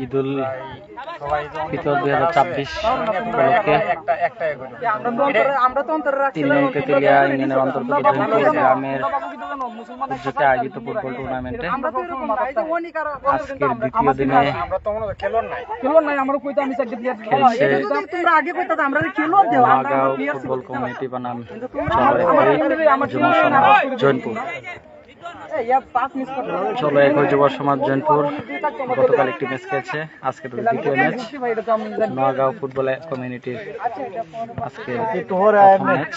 ঈদুল ফিতর ২০২৪ উপলক্ষে ৩ নং তেতুলিয়া ইউনিয়নের অন্তর্গত গ্রামের উদ্যোগে আয়োজিত ফুটবল টুর্নামেন্টে আজকের দ্বিতীয় দিনে নোয়াগাঁও ফুটবল কমিউনিটি বানাম জৈনপুর চলো একই যুব সমাজ জৈনপুর গতকাল একটি ম্যাচ খেলছে, আজকে দ্বিতীয় ম্যাচ নোয়াগাঁও ফুটবল কমিউনিটির আজকে ম্যাচ।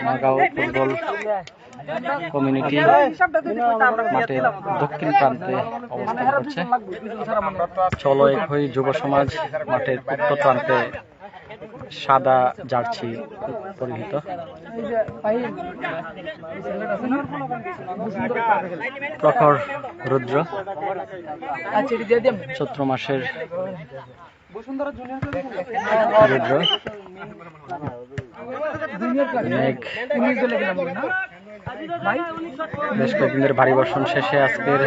নোয়াগাঁও ফুটবল কমিউনিটি মাঠের দক্ষিণ প্রান্তে অবস্থান করছে। চলো একই যুব সমাজ মাঠের উত্তর প্রান্তে সাদা জার্সি পরিহিত। প্রখর রুদ্র, চৈত্র মাসের রুদ্র, মেঘ বেশ কয়েকদিনের ভারী বর্ষণ শেষে আজকের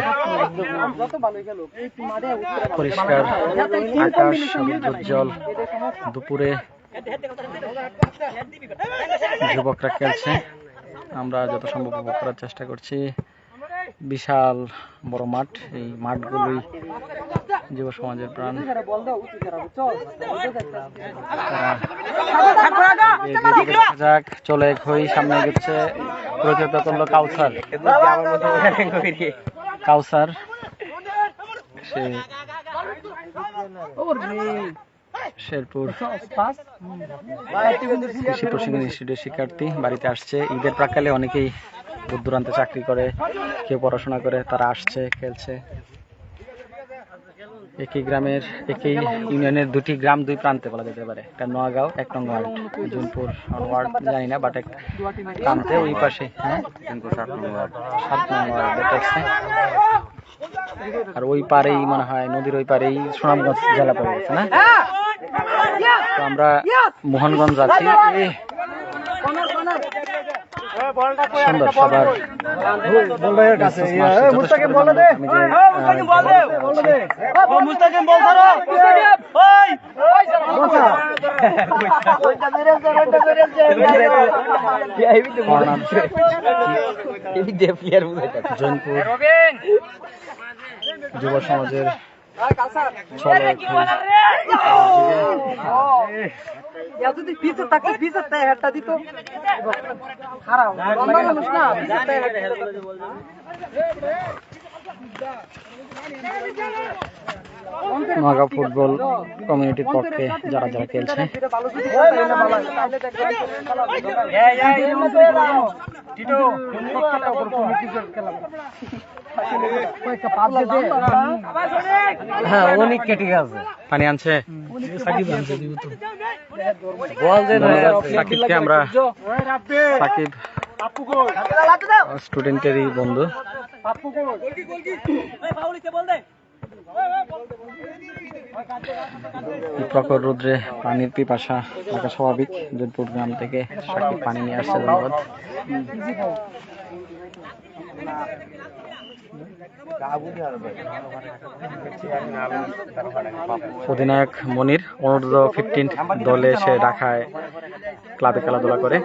পরিষ্কার আকাশ, উজ্জ্বল দুপুরে যুবকরা খেলছে। আমরা যত সম্ভব উপভোগ করার চেষ্টা করছি। বিশাল বড় মাঠ, এই মাঠগুলোই যুব সমাজের প্রাণ। যাক চলে হই সামনে গেছে প্রতিহত করলো কাউসার। কাউসার সে শেরপুর কৃষি প্রশিক্ষণ ইনস্টিটিউটের শিক্ষার্থী, বাড়িতে আসছে। ঈদের প্রাক্কালে অনেকেই দূর দূরান্তে চাকরি করে, কেউ পড়াশোনা করে, তারা আসছে, খেলছে। একই গ্রামের একই ইউনিয়নের দুটি গ্রাম দুই প্রান্তে বলা যেতে পারে। একটা নোয়াগাঁও ১ নং ওয়ার্ড, জৈনপুর ওয়ার্ড জানি না, বাট এক প্রান্তে ওই পাশে ৭ নং ওয়ার্ড দেখছে। আর ওই পারেই মনে হয় নদীর ওই পারেই সুনামগঞ্জ জেলা পড়ে গেছে না? তো আমরা মোহনগঞ্জ আছি। সুন্দর সবার জৈনপুর যুব সমাজের নোয়াগাঁও ফুটবল কমিউনিটির পক্ষে যারা যারা খেলছে অনেক কেটে গেছে। পানি আনছে সাকিবকে আমরা, সাকিব স্টুডেন্টেরই বন্ধু। প্রখর রৌদ্রে পানির পিপাসা থাকা স্বাভাবিক। জৈনপুর গ্রাম থেকে সাকিব পানি নিয়ে আসছে। ধন্যবাদ। অধিনায়ক মনির অনূর্ধ্ব 15 দলে সে ঢাকায় ক্লাবে খেলাধুলা করে।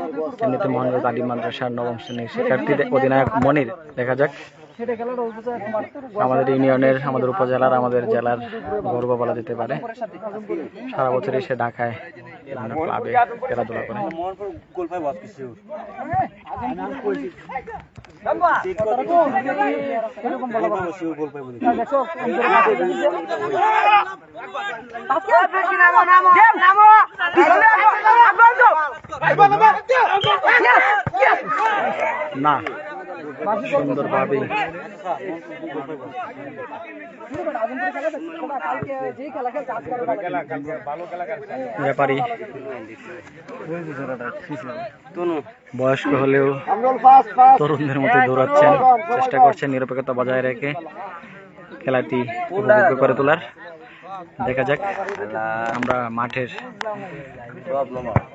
এমনিতে মোহানগঞ্জ আলিম মাদ্রাসার ৯ম শ্রেণীর শিক্ষার্থী অধিনায়ক মনির। দেখা যাক, আমাদের ইউনিয়নের, আমাদের উপজেলার, আমাদের জেলার গর্ব বলা যেতে পারে। সারা বছরই সে ঢাকায় ক্লাবে খেলাধুলা করে। না সুন্দরভাবে ব্যাপারী বয়স্ক হলেও তরুণদের মতো দৌড়াচ্ছেন, চেষ্টা করছেন নিরপেক্ষতা বজায় রেখে খেলাটি উপভোগ্য করে তোলার। দেখা যাক আমরা মাঠের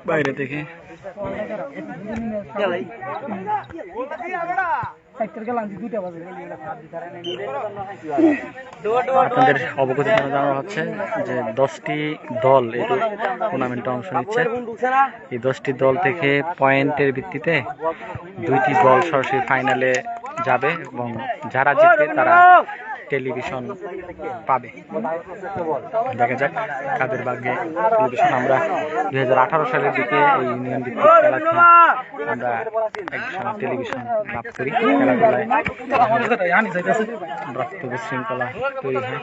বাইরে থেকে আপনাদের অবগতি জানানো হচ্ছে যে 10টি দল এই টুর্নামেন্টে অংশ নিচ্ছে। এই 10টি দল থেকে পয়েন্টের ভিত্তিতে 2টি দল সরাসরি ফাইনালে যাবে এবং যারা জিতবে তারা টেলিভিশন পাবে। দেখা যাক কাদের ভাগ্যে টেলিভিশন। আমরা 2018 সালের দিকে এই ইউনিয়ন ভিত্তিক খেলাতে আমরা একসময় টেলিভিশন লাভ করি। খেলাধুলায় রক্ত বিশৃঙ্খলা তৈরি হয়।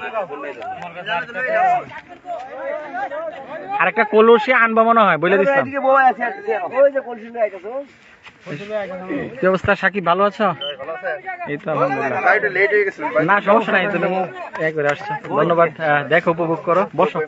আরেকটা কলসি আনবো মনে হয় বলে দিচ্ছিলাম। কি অবস্থা সাকিব, ভালো আছো? এই তো আলহামদুলিল্লাহ। না সমস্যা নাই, তুমি করে আসছো, ধন্যবাদ। দেখো, উপভোগ করো, বসো।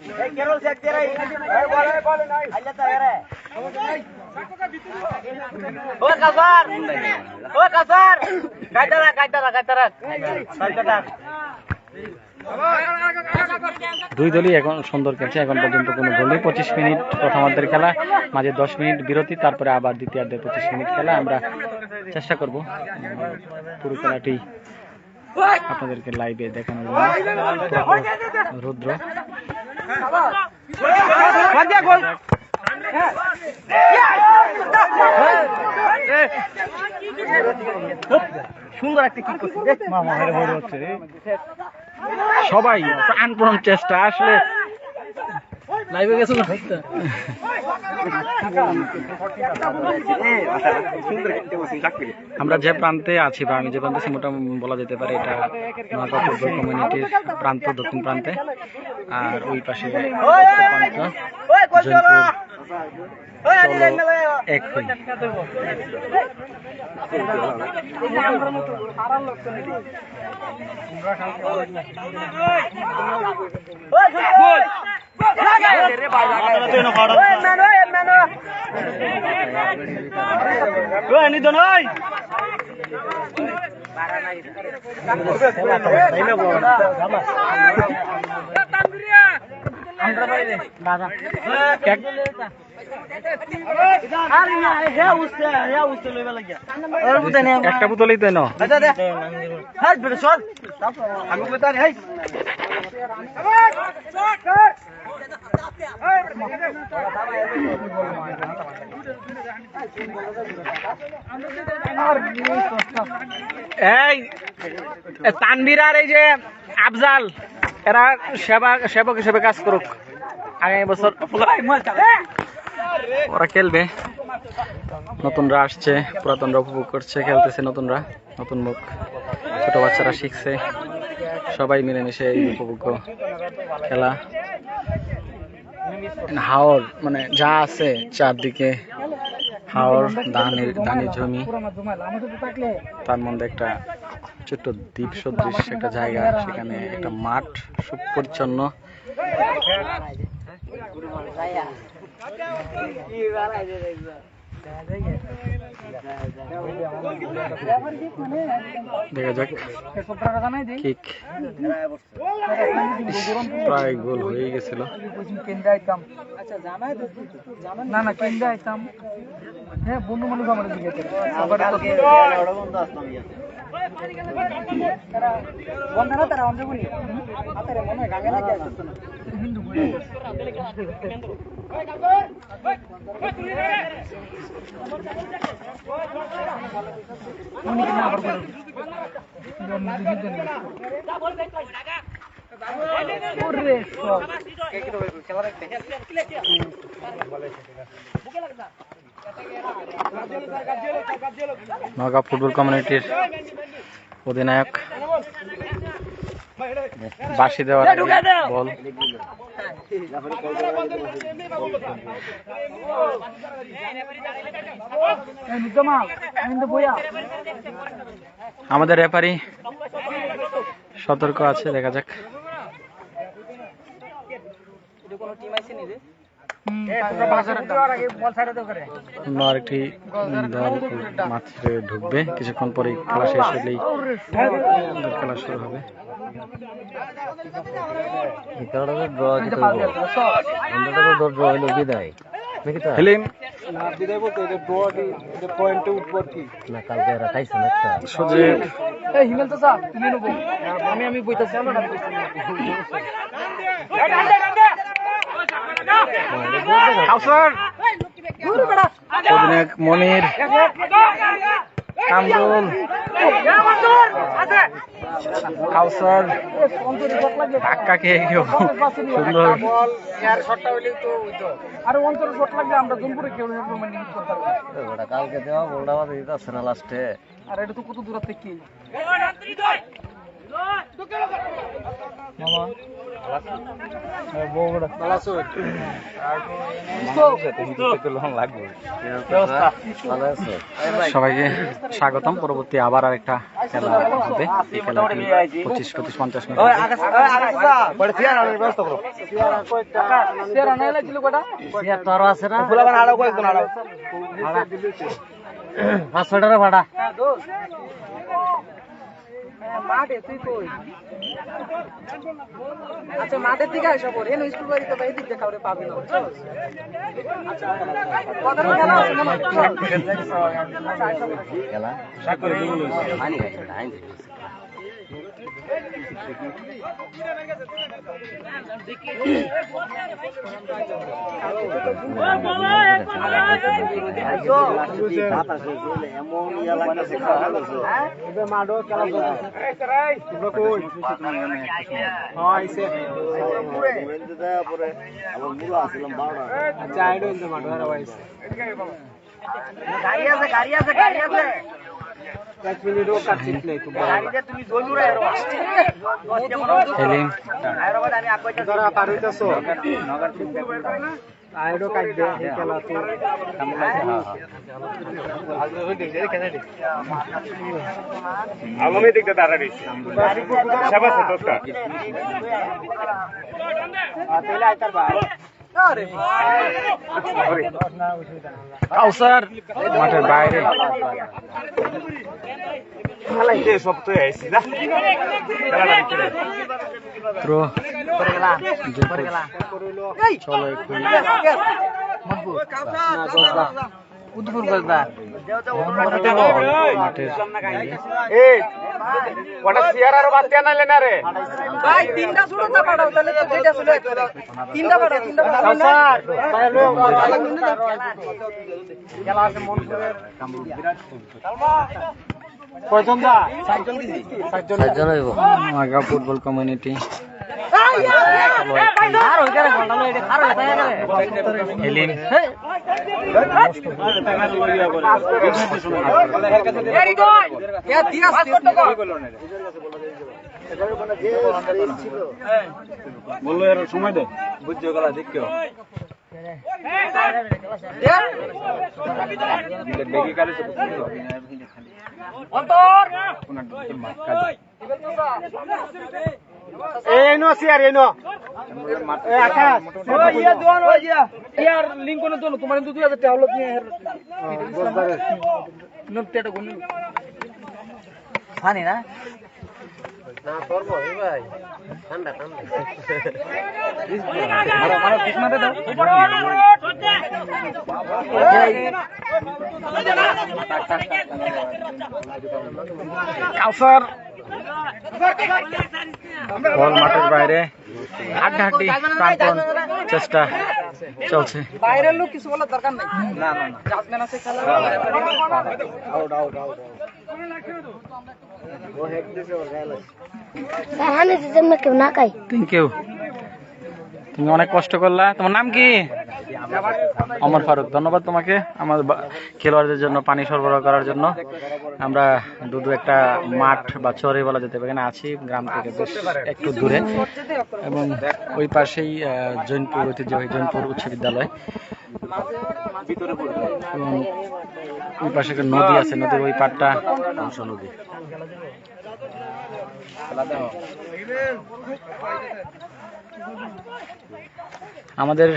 দুই দলই এখন সুন্দর খেলছে, এখন পর্যন্ত কোনো গোলই। 25 মিনিট প্রথমার্ধের খেলা, মাঝে 10 মিনিট বিরতি, তারপরে আবার দ্বিতীয়ার্ধে 25 মিনিট খেলা। আমরা চেষ্টা করব পুরো খেলাটি আপনাদেরকে লাইভে দেখানোর জন্য। রুদ্র সুন্দর একটা কিক করছে, সবাই প্রাণপণ চেষ্টা। আসলে লাইভে গেছে না, আমরা যে প্রান্তে আছি বা আমি যে প্রান্তে আছি মোটামুটি বলা যেতে পারে এটা নোয়াগাঁও ফুটবল কমিউনিটির প্রান্ত, দক্ষিণ প্রান্তে। আর ওই পাশে এক হই। একটা বোতলই তো না। এই তানভীর আর এই যে আফজাল, এরা সেবক হিসেবে কাজ করুক। আগামী বছর ওরা খেলবে। নতুনরা আসছে, পুরাতনরা উপভোগ করছে, খেলতেছে নতুনরা, নতুন মুখ, ছোট বাচ্চারা শিখছে, সবাই মিলেমিশে এই উপভোগ্য খেলা। হাওর মানে যা আছে চারদিকে, হাওর, ধানের জমি, তার মধ্যে একটা ছোট্ট দ্বীপ সদৃশ একটা জায়গা, সেখানে একটা মাঠ সুপরিচ্ছন্ন। দেখা যাক কিক, প্রায় গোল হয়ে গেছিল। না না কেন্দ্রে আইতাম, হ্যাঁ বন্ধু মানুষ আমার দিকে নওগাঁ ফুটবল কমিউনিটির অধিনায়ক বাঁশি দেওয়ার বল। আমাদের রেফারি সতর্ক আছে, দেখা যাক। আরেকটি দল মাঠে ঢুকবে কিছুক্ষণ পরে, খেলা শেষ হলেই খেলা শুরু হবে। হেলিম সুজিত মনির কামরুল কাউসার ধাক্কা খেয়ে গেল সুন্দর আরে অন্তর শট লাগবে আমরা জুনপুরে কেউ কালকে দেওয়া বলটা আমাদের দিতে আসছে না লাস্টে। আর এটা তো কত দূর থেকে সবাইকে স্বাগতম। পরবর্তী আবার আরেকটা খেলা হবে। এই খেলা 25-50 মিনিট। আছে না 500 টাকা ভাড়া। মাঠে তুই কই? আচ্ছা মাঠের দিকে আসা পড়ে এনে স্কুল বাড়িতে বাইরে দিক দেখা ওরে পাবি না। আচ্ছা কথা বলা আছে না খেলা আলমে দেখতে তারা দিচ্ছে সবাই সতর্ক কাউসার মাঠের বাইরে সব তো আইসি না থ্রো চলো একটু উদ্পুর গজদা মাঠের এই ওটা সিয়ার আর বাচ্চা না লেনা রে ভাই তিনটা ছোট না পাঠাও তাহলে তো যেটা ছিল তিনটা পাঠাও কাউসার খেলা আছে মন করে কয়জন দা সাতজন হইব। মাগা ফুটবল কমিউনিটি হেলিম বললো এর সময় দে বুঝছো গলা দেখো বেগি কালে এই নো সিয়ার এই নো এই আকাশ ওই ইয়া দোন ওই ইয়ার লিংক কোন দোন তোমার 2000 টাকা হলো নিয়ে নতেটা গুনি ফানি না না করবো ভাই ঠান্ডা ঠান্ডা মারো কিসমতে দাও কাউসার বল মাঠের বাইরে হাড্ডাহাড্ডি প্রাণপণ চেষ্টা চলছে। বাইরের লোক কিছু বলার দরকার নাই। না না না জাজমেন্ট আছে খেলা আউট আউট আউট ও হেড দিছে ওর গায়লা হানে যেমন কেউ না খায়। থ্যাংক ইউ, তুমি অনেক কষ্ট করলা। তোমার নাম কি? অমর ফারুক। ধন্যবাদ তোমাকে আমার খেলোয়াড়দের জন্য পানি সরবরাহ করার জন্য। আমরা দুদু একটা মাঠ বা চরে বলা যেতে পারে, এখানে আছি গ্রাম থেকে বেশ একটু দূরে, এবং ওই পাশেই জৈনপুর ঐতিহ্যবাহী জৈনপুর উচ্চ বিদ্যালয়, এবং ওই পাশে একটা নদী আছে, নদীর ওই পাড়টা অংশ নদী। আমাদের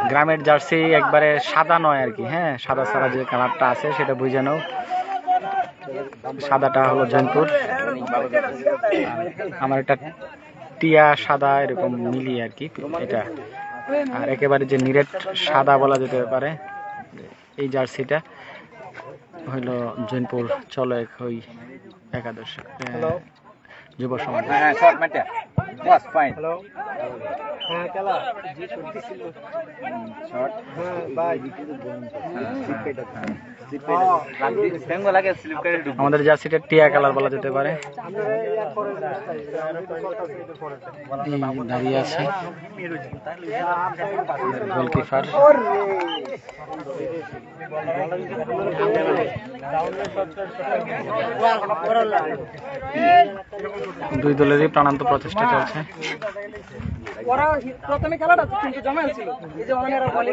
গ্রামের জার্সি একবারে সাদা নয় আর কি, হ্যাঁ সাদা সাদা যে কালারটা আছে সেটা বুঝে নাও। সাদাটা হলো জয়ন্তপুর, আমার এটা টিয়া সাদা এরকম মিলিয়ে আর কি এটা। আর একেবারে যে নিরেট সাদা বলা যেতে পারে এই জার্সিটা হইল জৈনপুর চলো ওই একাদশ যুব সমাজ। আমাদের জার্সিটা টিয়া কালার বলা যেতে পারে। দাঁড়িয়ে আছে গোলকিপার। দুই দলেরই প্রাণান্ত প্রচেষ্টা চলছে। ওরা প্রথমে খেলাটা কিন্তু জমা ছিল, এই যে অনেরা বলে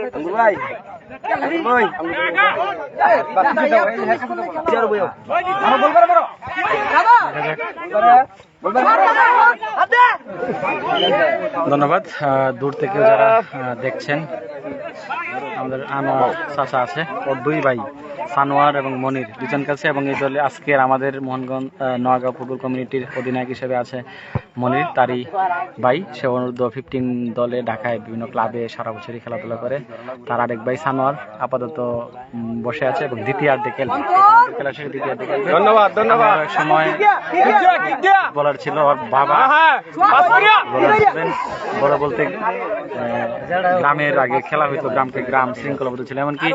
ধন্যবাদ। দূর থেকে যারা দেখছেন, আমাদের আনোয়ার চাচা আছে, ওর দুই ভাই সানোয়ার এবং মনির দুজন কাছে, এবং এই দলে আজকের আমাদের মোহনগঞ্জ নোয়াগাঁও ফুটবল কমিউনিটির অধিনায়ক হিসেবে আছে মনির, তারই ভাই। সে অনূর্ধ্ব 15 দলে ঢাকায় বিভিন্ন ক্লাবে সারা বছরই খেলাধুলা করে। তার আরেক ভাই সানোয়ার আপাতত বসে আছে এবং দ্বিতীয়ার্ধে খেলবে, খেলা শেষে দ্বিতীয়ার্ধে খেলবে। ধন্যবাদ ধন্যবাদ। এক সময় বলার ছিল, ওর বাবা বড় বলতে গ্রামের আগে খেলা হইতো, গ্রামকে গ্রাম শৃঙ্খলাবদ্ধ ছিল। এমনকি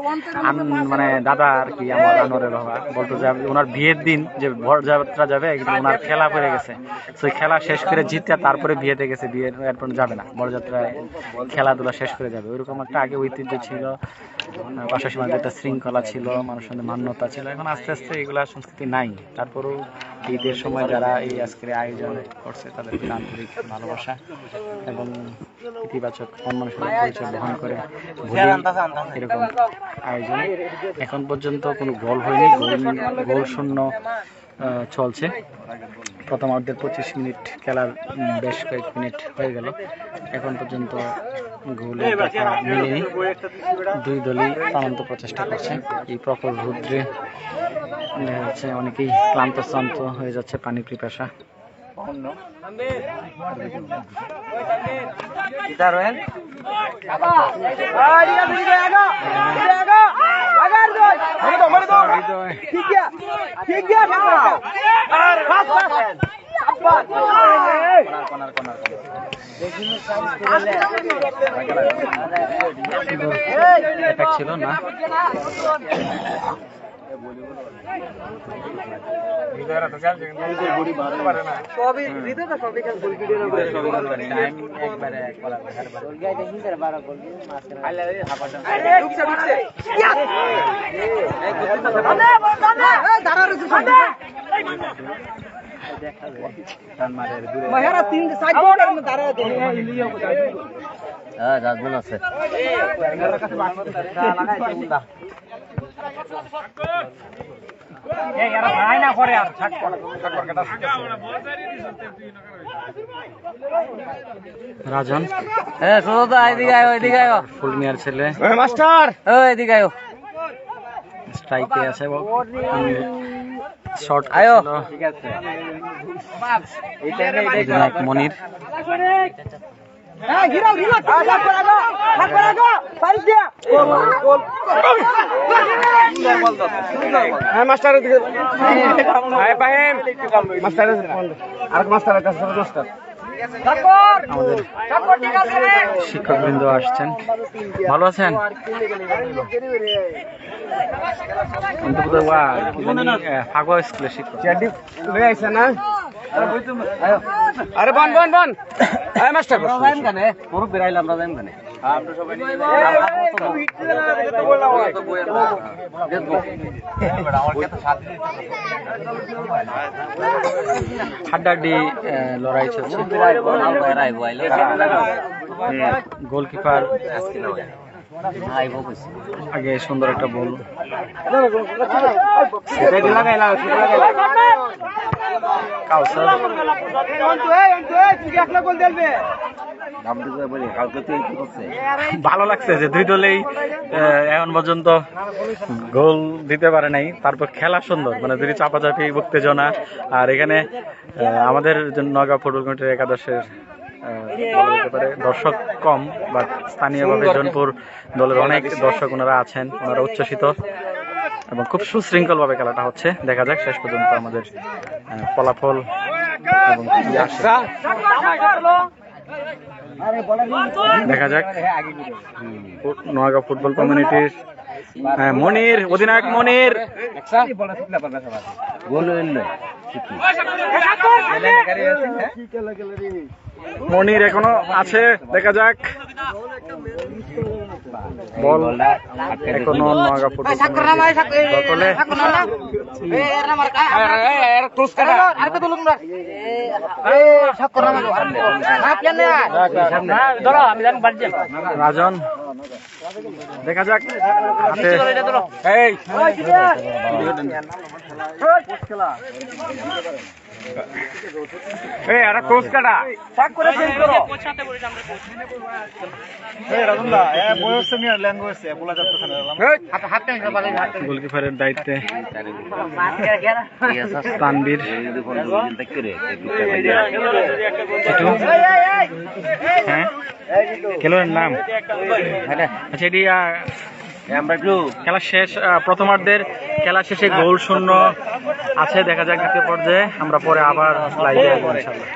মানে দাদা আর কি আমার আনোয়ারের বাবা বলতো যে ওনার বিয়ের দিন যে বরযাত্রা যাবে, ওনার খেলা পড়ে গেছে, সেই খেলা শেষ করে জিতে তারপরে বিয়েতে গেছে, বিয়ের এরপর যাবে না, বরযাত্রায় খেলাধুলা শেষ করে যাবে। ওইরকম একটা আগে ঐতিহ্য ছিল, পাশাপাশি আমাদের একটা শৃঙ্খলা ছিল, মানুষের মধ্যে মান্যতা ছিল। এখন আস্তে আস্তে এগুলা সংস্কৃতি নাই। তারপরেও ঈদের সময় যারা এই আজকের আয়োজন করছে তাদের আন্তরিক ভালোবাসা এবং ইতিবাচক মন মানসিকতার পরিচয় বহন করে এরকম আয়োজন। এখন পর্যন্ত কোনো গোল হয়নি, গোল শূন্য চলছে। প্রথমার্ধের 25 মিনিট খেলার বেশ কয়েক মিনিট হয়ে গেল, এখন পর্যন্ত গোলের দেখা মিলেনি। দুই দলই প্রাণান্ত প্রচেষ্টা করছে। এই প্রখর রৌদ্রে হচ্ছে অনেকেই ক্লান্ত শ্রান্ত হয়ে যাচ্ছে, পানি পিপাসা। ছিল না সবই হৃদয়টা সবই খেল গোল ভিডিও না করে সবই টাইম একবারে ঢুকছে দাঁড়া রয়েছে মাহেরা 3 সাইড বোর্ডের মধ্যে দাঁড়া আছে। হ্যাঁ ডাস্টবিন আছে। রাজন হ্যাঁ সুরদা এদিকে আয়, এদিকে আয়। ফুল মিয়ার ছেলে মাস্টার এদিকে আয়। স্ট্রাইকে আছে, শর্ট আয়ো। ঠিক আছে। মনির হ্যাঁ ঘিরাও ঘিরাও ভাগ করে আগো পারিস দিয়া গোল গোল। হ্যাঁ মাস্টার এদিকে আয় পাহেম মাস্টার আর মাস্টারের কাছে মাস্টার আমাদের শিক্ষকবৃন্দ আসছেন, ভালো আছেন? ফাগুয়া স্কুলের শিক্ষক। আরে বন বন বন আয় মাস্টার পুরো বেরাইলাম আমরা যাইম কেন? হাড্ডাহাড্ডি লড়াই চলছে। গোলকিপার আগে সুন্দর একটা বল, কাউসার ভালো লাগছে যে দুই দলেই এখন পর্যন্ত গোল দিতে পারে নাই, তারপর খেলা সুন্দর, মানে দুই চাপাচাপি উত্তেজনা। আর এখানে আমাদের নওগাঁ ফুটবল কমিটির একাদশের বলা যেতে পারে দর্শক কম, বাট স্থানীয়ভাবে জোনপুর দলের অনেক দর্শক ওনারা আছেন, ওনারা উচ্ছ্বসিত এবং খুব সুশৃঙ্খল ভাবে খেলাটা হচ্ছে। দেখা যাক শেষ পর্যন্ত আমাদের ফলাফল এবং কি আসে। দেখা যাক নোয়াগাঁও ফুটবল কমিউনিটির মনির, অধিনায়ক মনির, মনির এখনো আছে, দেখা যাক। বল এখনো নোয়াগাঁও ফুটবল কমিউনিটির রাজন। দেখা যাক গোলকিপারের দায়িত্বে তানবীর। হ্যাঁ, খেলোয়াড়ের নাম আচ্ছা, এটি খেলা শেষ, প্রথমার্ধের খেলা শেষে গোল শূন্য আছে। দেখা যাক দ্বিতীয় পর্যায়ে আমরা পরে আবার লাইভে আসবো ইনশাআল্লাহ।